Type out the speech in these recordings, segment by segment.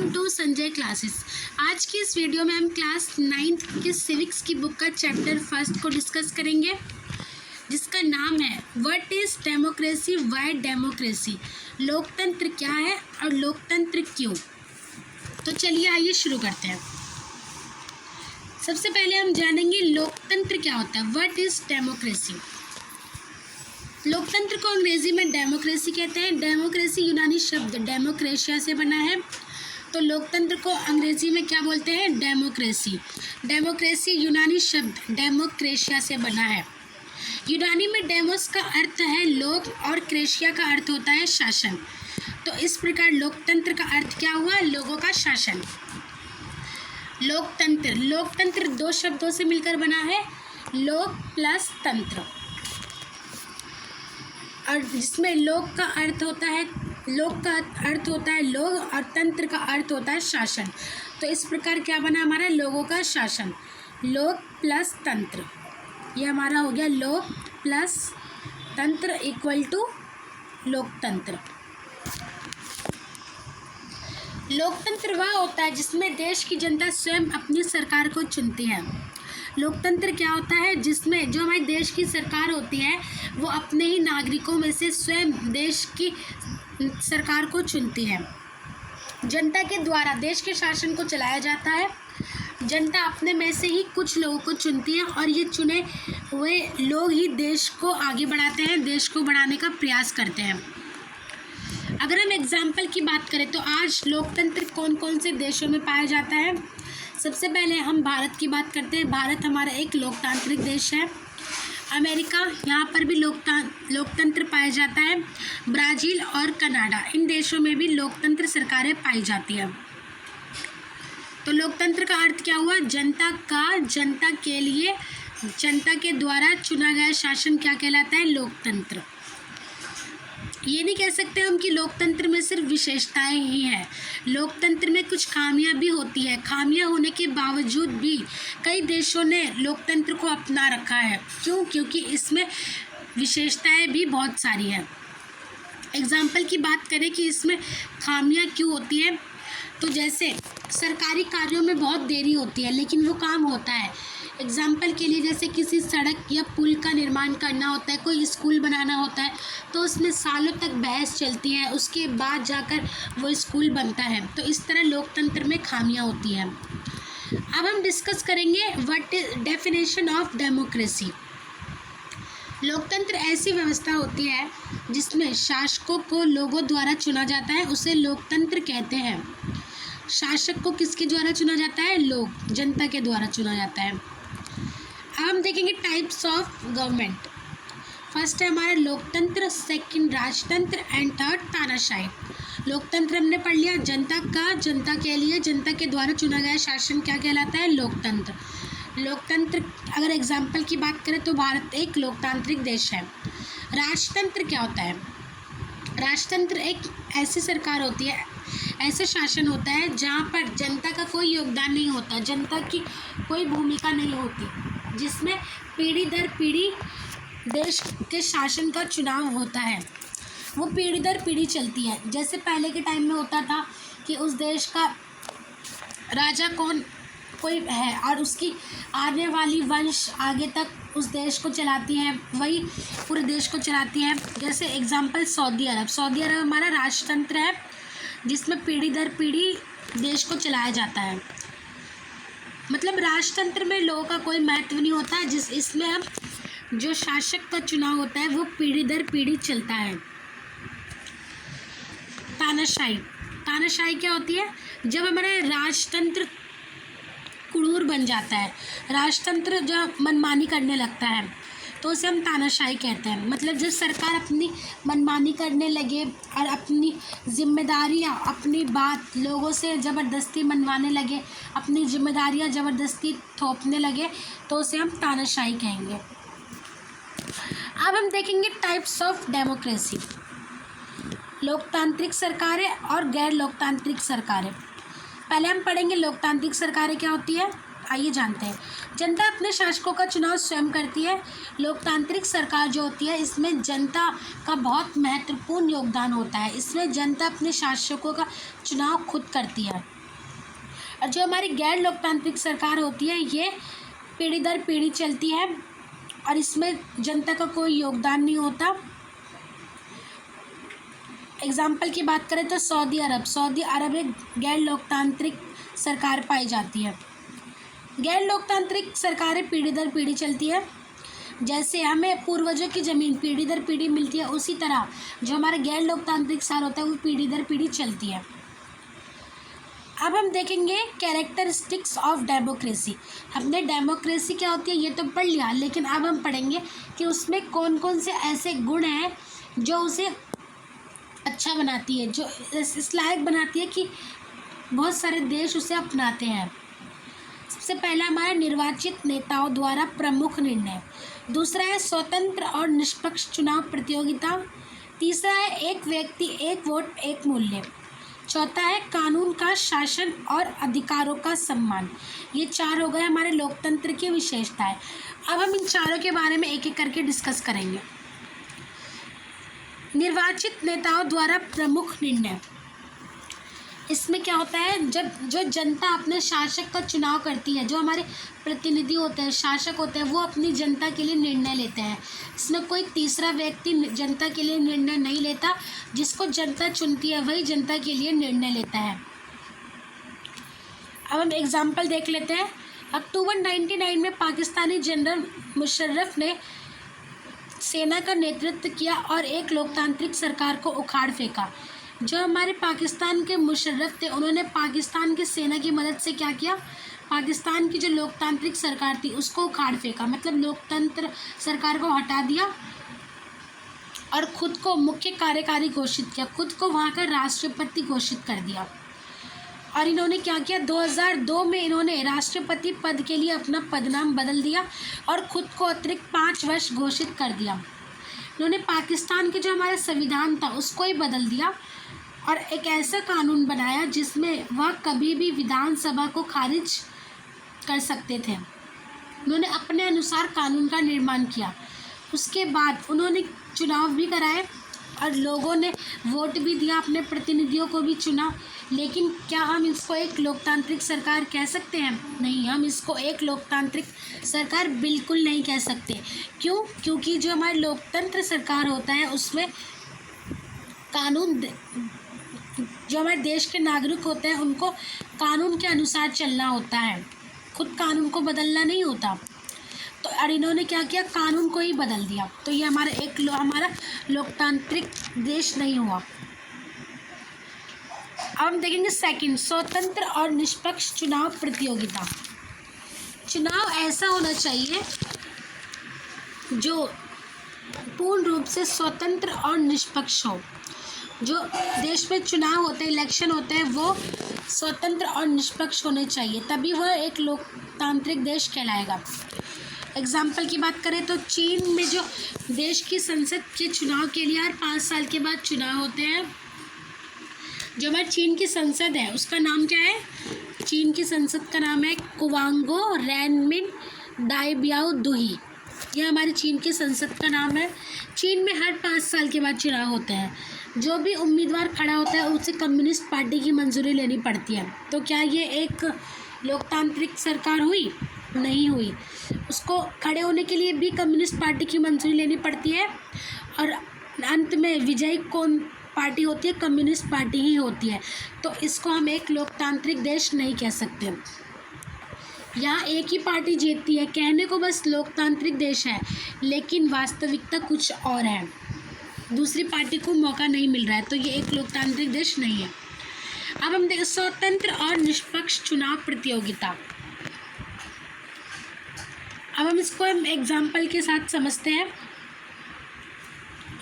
Welcome to Sanjay classes. आज की इस वीडियो में हम क्लास 9th के सिविक्स की बुक का चैप्टर फर्स्ट को डिस्कस करेंगे, जिसका नाम है what is democracy, why democracy, लोकतंत्र क्या है और लोकतंत्र क्यों। तो चलिए आइए शुरू करते हैं। सबसे पहले हम जानेंगे लोकतंत्र क्या होता है। What is democracy. लोकतंत्र को अंग्रेजी में डेमोक्रेसी कहते हैं। डेमोक्रेसी यूनानी शब्द डेमोक्रेशिया से बना है, तो लोकतंत्र को अंग्रेजी में क्या बोलते हैं? डेमोक्रेसी। डेमोक्रेसी यूनानी शब्द डेमोक्रेशिया से बना है। यूनानी में डेमोस का अर्थ है लोक और क्रेशिया का अर्थ होता है शासन। तो इस प्रकार लोकतंत्र का अर्थ क्या हुआ? लोगों का शासन। लोकतंत्र, लोकतंत्र दो शब्दों से मिलकर बना है, लोक प्लस तंत्र, और जिसमें लोक का अर्थ होता है, लोक का अर्थ होता है लोग और तंत्र का अर्थ होता है शासन। तो इस प्रकार क्या बना हमारा? लोगों का शासन। लोक प्लस तंत्र, ये हमारा हो गया लोक प्लस तंत्र इक्वल टू लोकतंत्र। लोकतंत्र वह होता है जिसमें देश की जनता स्वयं अपनी सरकार को चुनती है। लोकतंत्र क्या होता है? जिसमें जो हमारे देश की सरकार होती है वो अपने ही नागरिकों में से स्वयं देश की सरकार को चुनती है। जनता के द्वारा देश के शासन को चलाया जाता है। जनता अपने में से ही कुछ लोगों को चुनती है और ये चुने हुए लोग ही देश को आगे बढ़ाते हैं, देश को बढ़ाने का प्रयास करते हैं। अगर हम एग्जाम्पल की बात करें तो आज लोकतंत्र कौन कौन से देशों में पाया जाता है? सबसे पहले हम भारत की बात करते हैं। भारत हमारा एक लोकतांत्रिक देश है। अमेरिका, यहाँ पर भी लोकतंत्र पाया जाता है। ब्राज़ील और कनाडा, इन देशों में भी लोकतंत्र सरकारें पाई जाती हैं। तो लोकतंत्र का अर्थ क्या हुआ? जनता का, जनता के लिए, जनता के द्वारा चुना गया शासन क्या कहलाता है? लोकतंत्र। ये नहीं कह सकते हम कि लोकतंत्र में सिर्फ विशेषताएं ही हैं। लोकतंत्र में कुछ खामियां भी होती है। खामियां होने के बावजूद भी कई देशों ने लोकतंत्र को अपना रखा है। क्यों? क्योंकि इसमें विशेषताएं भी बहुत सारी हैं। एग्जाम्पल की बात करें कि इसमें खामियां क्यों होती हैं, तो जैसे सरकारी कार्यों में बहुत देरी होती है लेकिन वो काम होता है। एग्जाम्पल के लिए जैसे किसी सड़क या पुल का निर्माण करना होता है, कोई स्कूल बनाना होता है, तो उसमें सालों तक बहस चलती है, उसके बाद जाकर वो स्कूल बनता है। तो इस तरह लोकतंत्र में खामियां होती हैं। अब हम डिस्कस करेंगे what is definition of democracy. लोकतंत्र ऐसी व्यवस्था होती है जिसमें शासकों को लोगों द्वारा चुना जाता है, उसे लोकतंत्र कहते हैं। शासक को किसके द्वारा चुना जाता है? लोग, जनता के द्वारा चुना जाता है। अब हम देखेंगे टाइप्स ऑफ गवर्नमेंट। फर्स्ट है हमारा लोकतंत्र, सेकंड राजतंत्र एंड थर्ड तानाशाही। लोकतंत्र हमने पढ़ लिया, जनता का, जनता के लिए, जनता के द्वारा चुना गया शासन क्या कहलाता है? लोकतंत्र। लोकतंत्र अगर एग्जाम्पल की बात करें तो भारत एक लोकतांत्रिक देश है। राजतंत्र क्या होता है? राजतंत्र एक ऐसी सरकार होती है, ऐसा शासन होता है जहाँ पर जनता का कोई योगदान नहीं होता, जनता की कोई भूमिका नहीं होती, जिसमें पीढ़ी दर पीढ़ी देश के शासन का चुनाव होता है। वो पीढ़ी दर पीढ़ी चलती है। जैसे पहले के टाइम में होता था कि उस देश का राजा कौन कोई है और उसकी आने वाली वंश आगे तक उस देश को चलाती है, वही पूरे देश को चलाती है। जैसे एग्जाम्पल सऊदी अरब। सऊदी अरब हमारा राजतंत्र है जिसमें पीढ़ी दर पीढ़ी देश को चलाया जाता है। मतलब राजतंत्र में लोगों का कोई महत्व नहीं होता है, इसमें हम जो शासक का चुनाव होता है वो पीढ़ी दर पीढ़ी चलता है। तानाशाही। तानाशाही क्या होती है? जब हमारा राजतंत्र कुरूर बन जाता है, राजतंत्र जब मनमानी करने लगता है तो उसे हम तानाशाही कहते हैं। मतलब जब सरकार अपनी मनमानी करने लगे और अपनी जिम्मेदारियां, अपनी बात लोगों से ज़बरदस्ती मनवाने लगे, अपनी जिम्मेदारियां ज़बरदस्ती थोपने लगे, तो उसे हम तानाशाही कहेंगे। अब हम देखेंगे टाइप्स ऑफ डेमोक्रेसी। लोकतांत्रिक सरकारें और गैर लोकतांत्रिक सरकारें। पहले हम पढ़ेंगे लोकतांत्रिक सरकारें क्या होती है। आइए जानते हैं। जनता अपने शासकों का चुनाव स्वयं करती है। लोकतांत्रिक सरकार जो होती है इसमें जनता का बहुत महत्वपूर्ण योगदान होता है। इसमें जनता अपने शासकों का चुनाव खुद करती है। और जो हमारी गैर लोकतांत्रिक सरकार होती है ये पीढ़ी दर पीढ़ी चलती है और इसमें जनता का कोई योगदान नहीं होता। एग्जाम्पल की बात करें तो सऊदी अरब एक गैर लोकतांत्रिक सरकार पाई जाती है। गैर लोकतांत्रिक सरकारें पीढ़ी दर पीढ़ी चलती है। जैसे हमें पूर्वजों की ज़मीन पीढ़ी दर पीढ़ी मिलती है, उसी तरह जो हमारा गैर लोकतांत्रिक साल होता है वो पीढ़ी दर पीढ़ी चलती है। अब हम देखेंगे कैरेक्टरिस्टिक्स ऑफ डेमोक्रेसी। हमने डेमोक्रेसी क्या होती है ये तो पढ़ लिया, लेकिन अब हम पढ़ेंगे कि उसमें कौन कौन से ऐसे गुण हैं जो उसे अच्छा बनाती है, जो इस लायक बनाती है कि बहुत सारे देश उसे अपनाते हैं। सबसे पहला हमारा निर्वाचित नेताओं द्वारा प्रमुख निर्णय। दूसरा है स्वतंत्र और निष्पक्ष चुनाव प्रतियोगिता। तीसरा है एक व्यक्ति एक वोट एक मूल्य। चौथा है कानून का शासन और अधिकारों का सम्मान। ये 4 हो गए हमारे लोकतंत्र की विशेषताएं। अब हम इन चारों के बारे में एक एक करके डिस्कस करेंगे। निर्वाचित नेताओं द्वारा प्रमुख निर्णय। इसमें क्या होता है, जब जो जनता अपने शासक का चुनाव करती है, जो हमारे प्रतिनिधि होते हैं, शासक होते हैं, वो अपनी जनता के लिए निर्णय लेते हैं। इसमें कोई तीसरा व्यक्ति जनता के लिए निर्णय नहीं लेता। जिसको जनता चुनती है वही जनता के लिए निर्णय लेता है। अब हम एग्जाम्पल देख लेते हैं। अक्टूबर 1999 में पाकिस्तानी जनरल मुशर्रफ ने सेना का नेतृत्व किया और एक लोकतांत्रिक सरकार को उखाड़ फेंका। जो हमारे पाकिस्तान के मुशर्रफ थे उन्होंने पाकिस्तान की सेना की मदद से क्या किया, पाकिस्तान की जो लोकतांत्रिक सरकार थी उसको उखाड़ फेंका। मतलब लोकतंत्र सरकार को हटा दिया और खुद को मुख्य कार्यकारी घोषित किया, खुद को वहाँ का राष्ट्रपति घोषित कर दिया। और इन्होंने क्या किया, 2002 में इन्होंने राष्ट्रपति पद के लिए अपना पदनाम बदल दिया और ख़ुद को अतिरिक्त 5 वर्ष घोषित कर दिया। इन्होंने पाकिस्तान के जो हमारा संविधान था उसको ही बदल दिया और एक ऐसा कानून बनाया जिसमें वह कभी भी विधानसभा को खारिज कर सकते थे। उन्होंने अपने अनुसार कानून का निर्माण किया। उसके बाद उन्होंने चुनाव भी कराए और लोगों ने वोट भी दिया, अपने प्रतिनिधियों को भी चुना। लेकिन क्या हम इसको एक लोकतांत्रिक सरकार कह सकते हैं? नहीं, हम इसको एक लोकतांत्रिक सरकार बिल्कुल नहीं कह सकते। क्यों? क्योंकि जो हमारी लोकतंत्र सरकार होता है उसमें कानून, जो हमारे देश के नागरिक होते हैं उनको कानून के अनुसार चलना होता है, खुद कानून को बदलना नहीं होता। तो और इन्होंने क्या किया, कानून को ही बदल दिया। तो ये हमारा हमारा लोकतांत्रिक देश नहीं हुआ। अब हम देखेंगे सेकंड, स्वतंत्र और निष्पक्ष चुनाव प्रतियोगिता। चुनाव ऐसा होना चाहिए जो पूर्ण रूप से स्वतंत्र और निष्पक्ष हो। जो देश में चुनाव होते हैं, इलेक्शन होते हैं, वो स्वतंत्र और निष्पक्ष होने चाहिए, तभी वह एक लोकतांत्रिक देश कहलाएगा। एग्जाम्पल की बात करें तो चीन में जो देश की संसद के चुनाव के लिए हर 5 साल के बाद चुनाव होते हैं। जो हमारी चीन की संसद है उसका नाम क्या है? चीन की संसद का नाम है कुवांगो रैनमिन दाइबियाओ दुही। यह हमारी चीन की संसद का नाम है। चीन में हर 5 साल के बाद चुनाव होते हैं। जो भी उम्मीदवार खड़ा होता है उसे कम्युनिस्ट पार्टी की मंजूरी लेनी पड़ती है। तो क्या ये एक लोकतांत्रिक सरकार हुई? नहीं हुई। उसको खड़े होने के लिए भी कम्युनिस्ट पार्टी की मंजूरी लेनी पड़ती है और अंत में विजयी कौन पार्टी होती है? कम्युनिस्ट पार्टी ही होती है। तो इसको हम एक लोकतांत्रिक देश नहीं कह सकते। यहाँ एक ही पार्टी जीतती है, कहने को बस लोकतांत्रिक देश है, लेकिन वास्तविकता कुछ और है। दूसरी पार्टी को मौका नहीं मिल रहा है, तो ये एक लोकतांत्रिक देश नहीं है। अब हम देखें स्वतंत्र और निष्पक्ष चुनाव प्रतियोगिता। अब हम इसको एग्जाम्पल के साथ समझते हैं।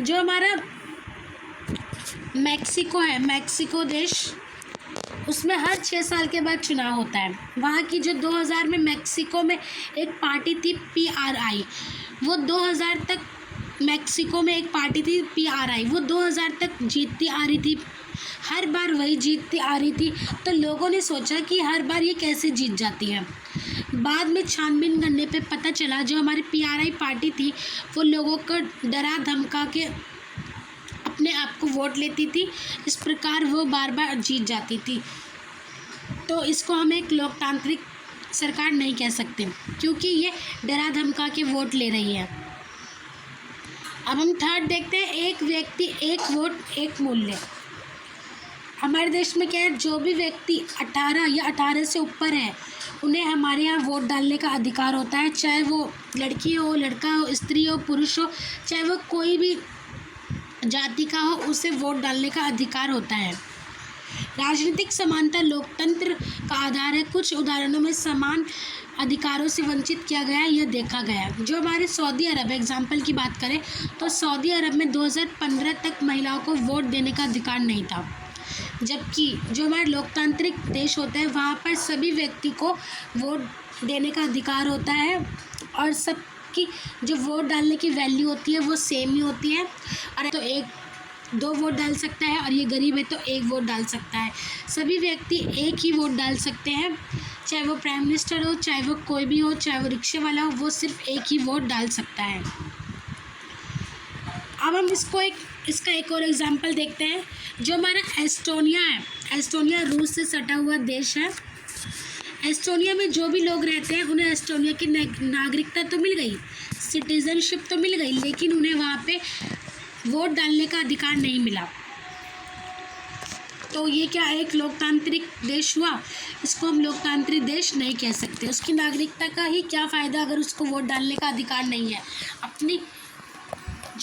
जो हमारा मैक्सिको है, मैक्सिको देश, उसमें हर 6 साल के बाद चुनाव होता है। वहाँ की जो 2000 में मैक्सिको में एक पार्टी थी PRI, वो 2000 तक मैक्सिको में एक पार्टी थी PRI, वो 2000 तक जीतती आ रही थी हर बार वही जीतती आ रही थी, तो लोगों ने सोचा कि हर बार ये कैसे जीत जाती है। बाद में छानबीन करने पे पता चला जो हमारी पीआरआई पार्टी थी वो लोगों को डरा धमका के अपने आप को वोट लेती थी, इस प्रकार वो बार बार जीत जाती थी। तो इसको हम एक लोकतांत्रिक सरकार नहीं कह सकते, क्योंकि ये डरा धमका के वोट ले रही है। अब हम थर्ड देखते हैं, एक व्यक्ति एक वोट एक मूल्य। हमारे देश में क्या है, जो भी व्यक्ति 18 या 18 से ऊपर है उन्हें हमारे यहाँ वोट डालने का अधिकार होता है, चाहे वो लड़की हो, लड़का हो, स्त्री हो, पुरुष हो, चाहे वो कोई भी जाति का हो, उसे वोट डालने का अधिकार होता है। राजनीतिक समानता लोकतंत्र का आधार है। कुछ उदाहरणों में समान अधिकारों से वंचित किया गया है, यह देखा गया है। जो हमारे सऊदी अरब एग्जाम्पल की बात करें तो सऊदी अरब में 2015 तक महिलाओं को वोट देने का अधिकार नहीं था, जबकि जो हमारे लोकतांत्रिक देश होते हैं वहाँ पर सभी व्यक्ति को वोट देने का अधिकार होता है और सबकी जो वोट डालने की वैल्यू होती है वो सेम ही होती है। और तो एक 2 वोट डाल सकता है और ये गरीब है तो 1 वोट डाल सकता है। सभी व्यक्ति एक ही वोट डाल सकते हैं, चाहे वो प्राइम मिनिस्टर हो, चाहे वो कोई भी हो, चाहे वो रिक्शे वाला हो, वो सिर्फ एक ही वोट डाल सकता है। अब हम इसका एक और एग्जांपल देखते हैं। जो हमारा एस्टोनिया है, एस्टोनिया रूस से सटा हुआ देश है। एस्टोनिया में जो भी लोग रहते हैं उन्हें एस्टोनिया की नागरिकता तो मिल गई, सिटीजनशिप तो मिल गई, लेकिन उन्हें वहाँ पे वोट डालने का अधिकार नहीं मिला। तो ये क्या एक लोकतांत्रिक देश हुआ? इसको हम लोकतांत्रिक देश नहीं कह सकते। उसकी नागरिकता का ही क्या फ़ायदा अगर उसको वोट डालने का अधिकार नहीं है,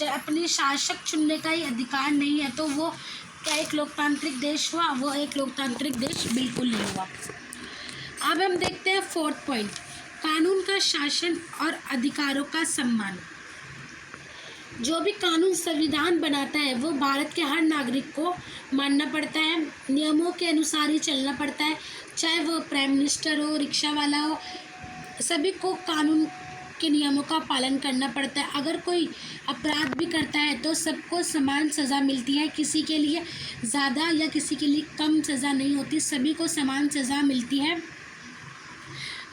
अपनी शासक चुनने का ही अधिकार नहीं है, तो वो क्या एक लोकतांत्रिक देश हुआ? वो एक लोकतांत्रिक देश बिल्कुल नहीं हुआ। अब हम देखते हैं 4th पॉइंट, कानून का शासन और अधिकारों का सम्मान। जो भी कानून संविधान बनाता है वो भारत के हर नागरिक को मानना पड़ता है, नियमों के अनुसार ही चलना पड़ता है, चाहे वो प्राइम मिनिस्टर हो, रिक्शा वाला हो, सभी को कानून के नियमों का पालन करना पड़ता है। अगर कोई अपराध भी करता है तो सबको समान सज़ा मिलती है, किसी के लिए ज़्यादा या किसी के लिए कम सज़ा नहीं होती, सभी को समान सज़ा मिलती है।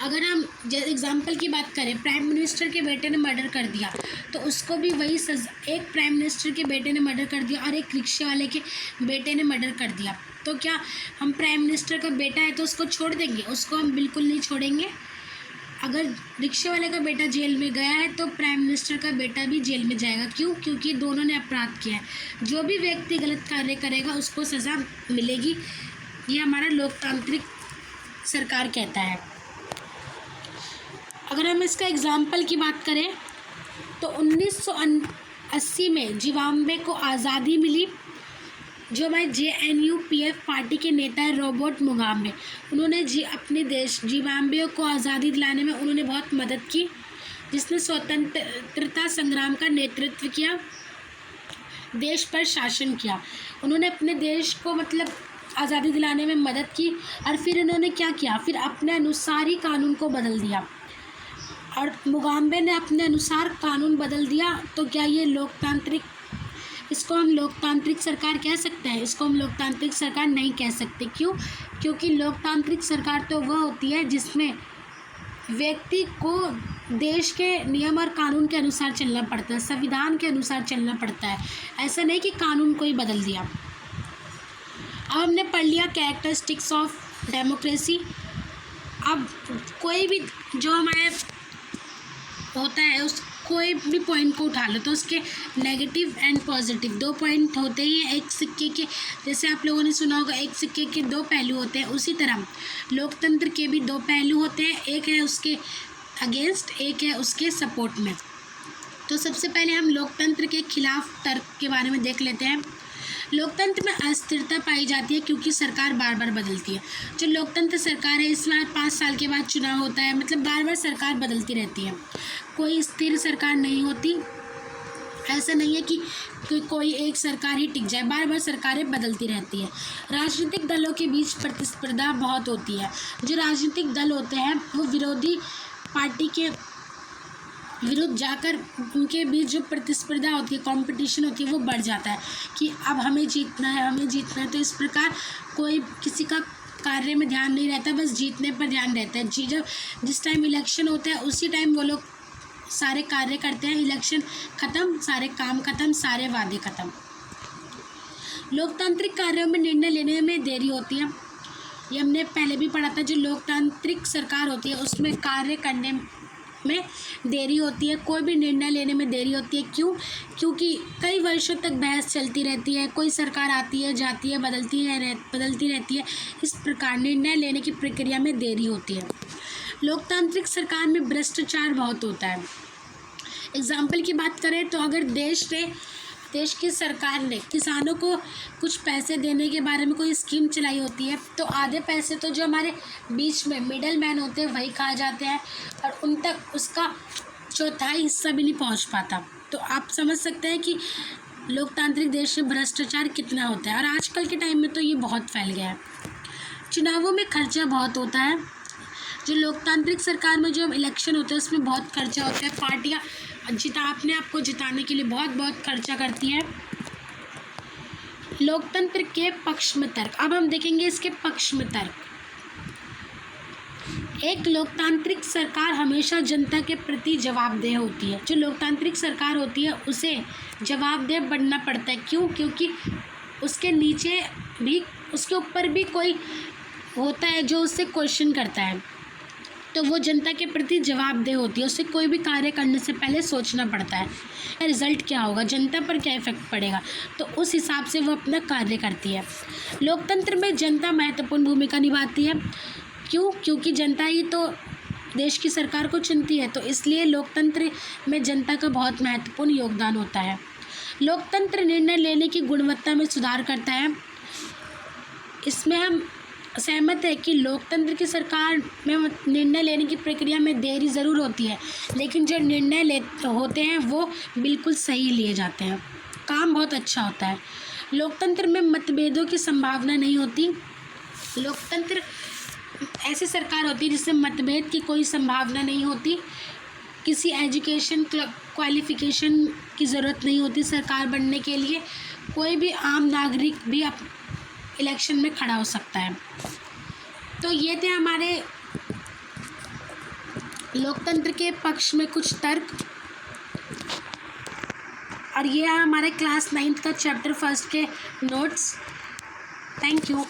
अगर हम एग्जाम्पल की बात करें, प्राइम मिनिस्टर के बेटे ने मर्डर कर दिया तो उसको भी वही सज़ा, एक प्राइम मिनिस्टर के बेटे ने मर्डर कर दिया और एक रिक्शे वाले के बेटे ने मर्डर कर दिया, तो क्या हम प्राइम मिनिस्टर का बेटा है तो उसको छोड़ देंगे? उसको हम बिल्कुल नहीं छोड़ेंगे। अगर रिक्शे वाले का बेटा जेल में गया है तो प्राइम मिनिस्टर का बेटा भी जेल में जाएगा। क्यों? क्योंकि दोनों ने अपराध किया है। जो भी व्यक्ति गलत कार्य करेगा उसको सज़ा मिलेगी, ये हमारा लोकतांत्रिक सरकार कहता है। अगर हम इसका एग्जाम्पल की बात करें तो 1980 में जिम्बाब्वे को आज़ादी मिली। जो हमारे JNU-PF पार्टी के नेता है रॉबर्ट मुगाबे, उन्होंने अपने देश जिम्बाब्वे को आज़ादी दिलाने में उन्होंने बहुत मदद की, जिसने स्वतंत्रता संग्राम का नेतृत्व किया, देश पर शासन किया। उन्होंने अपने देश को आज़ादी दिलाने में मदद की और फिर उन्होंने क्या किया, फिर अपने अनुसार ही कानून को बदल दिया। और मुगाबे ने अपने अनुसार कानून बदल दिया, तो क्या ये लोकतांत्रिक, इसको हम लोकतांत्रिक सरकार कह सकते हैं? इसको हम लोकतांत्रिक सरकार नहीं कह सकते। क्यों? क्योंकि लोकतांत्रिक सरकार तो वह होती है जिसमें व्यक्ति को देश के नियम और कानून के अनुसार चलना पड़ता है, संविधान के अनुसार चलना पड़ता है, ऐसा नहीं कि कानून को ही बदल दिया। अब हमने पढ़ लिया कैरेक्टरिस्टिक्स ऑफ डेमोक्रेसी। अब कोई भी जो हमारे होता है उस कोई भी पॉइंट को उठा लो तो उसके नेगेटिव एंड पॉजिटिव 2 पॉइंट होते ही हैं। एक सिक्के के, जैसे आप लोगों ने सुना होगा, एक सिक्के के 2 पहलू होते हैं, उसी तरह लोकतंत्र के भी 2 पहलू होते हैं, एक है उसके अगेंस्ट, एक है उसके सपोर्ट में। तो सबसे पहले हम लोकतंत्र के खिलाफ तर्क के बारे में देख लेते हैं। लोकतंत्र में अस्थिरता पाई जाती है क्योंकि सरकार बार बार बदलती है। जो लोकतंत्र सरकार है इसमें 5 साल के बाद चुनाव होता है, बार बार सरकार बदलती रहती है, कोई स्थिर सरकार नहीं होती। ऐसा नहीं है कि कोई एक सरकार ही टिक जाए, बार बार सरकारें बदलती रहती है। राजनीतिक दलों के बीच प्रतिस्पर्धा बहुत होती है। जो राजनीतिक दल होते हैं वो विरोधी पार्टी के विरुद्ध जाकर उनके बीच जो प्रतिस्पर्धा होती है, कंपटीशन होती है, वो बढ़ जाता है कि अब हमें जीतना है, हमें जीतना है। तो इस प्रकार कोई किसी का कार्य में ध्यान नहीं रहता, बस जीतने पर ध्यान रहता है। जिस टाइम इलेक्शन होता है उसी टाइम वो लोग सारे कार्य करते हैं। इलेक्शन ख़त्म, सारे काम ख़त्म, सारे वादे ख़त्म। लोकतांत्रिक कार्यों में निर्णय लेने में देरी होती है। ये हमने पहले भी पढ़ा था। जो लोकतांत्रिक सरकार होती है उसमें कार्य करने में देरी होती है, कोई भी निर्णय लेने में देरी होती है। क्यों? क्योंकि कई वर्षों तक बहस चलती रहती है, कोई सरकार आती है, जाती है, बदलती रहती है। इस प्रकार निर्णय लेने की प्रक्रिया में देरी होती है। लोकतांत्रिक सरकार में भ्रष्टाचार बहुत होता है। एग्जाम्पल की बात करें तो अगर देश की सरकार ने किसानों को कुछ पैसे देने के बारे में कोई स्कीम चलाई होती है, तो आधे पैसे तो जो हमारे बीच में मिडल मैन होते हैं वही खा जाते हैं और उन तक उसका चौथाई हिस्सा भी नहीं पहुंच पाता। तो आप समझ सकते हैं कि लोकतांत्रिक देश में भ्रष्टाचार कितना होता है। और आजकल के टाइम में तो ये बहुत फैल गया है। चुनावों में खर्चा बहुत होता है। जो लोकतांत्रिक सरकार में जो इलेक्शन होते हैं उसमें बहुत खर्चा होता है। पार्टियाँ अपने आप को जिताने के लिए बहुत बहुत खर्चा करती हैं। लोकतंत्र के पक्ष में तर्क। अब हम देखेंगे इसके पक्ष में तर्क। एक लोकतांत्रिक सरकार हमेशा जनता के प्रति जवाबदेह होती है। जो लोकतांत्रिक सरकार होती है उसे जवाबदेह बनना पड़ता है। क्यों? क्योंकि उसके नीचे भी, उसके ऊपर भी कोई होता है जो उससे क्वेश्चन करता है, तो वो जनता के प्रति जवाबदेह होती है। उसे कोई भी कार्य करने से पहले सोचना पड़ता है रिजल्ट क्या होगा, जनता पर क्या इफेक्ट पड़ेगा, तो उस हिसाब से वो अपना कार्य करती है। लोकतंत्र में जनता महत्वपूर्ण भूमिका निभाती है। क्यों? क्योंकि जनता ही तो देश की सरकार को चुनती है, तो इसलिए लोकतंत्र में जनता का बहुत महत्वपूर्ण योगदान होता है। लोकतंत्र निर्णय लेने की गुणवत्ता में सुधार करता है। इसमें हम सहमत है कि लोकतंत्र की सरकार में निर्णय लेने की प्रक्रिया में देरी ज़रूर होती है, लेकिन जो निर्णय होते हैं वो बिल्कुल सही लिए जाते हैं। काम बहुत अच्छा होता है। लोकतंत्र में मतभेदों की संभावना नहीं होती। लोकतंत्र ऐसी सरकार होती है जिसमें मतभेद की कोई संभावना नहीं होती। किसी एजुकेशन क्वालिफिकेशन की ज़रूरत नहीं होती सरकार बनने के लिए। कोई भी आम नागरिक भी इलेक्शन में खड़ा हो सकता है। तो ये थे हमारे लोकतंत्र के पक्ष में कुछ तर्क, और ये है हमारे क्लास 9th का चैप्टर 1 के नोट्स। Thank you.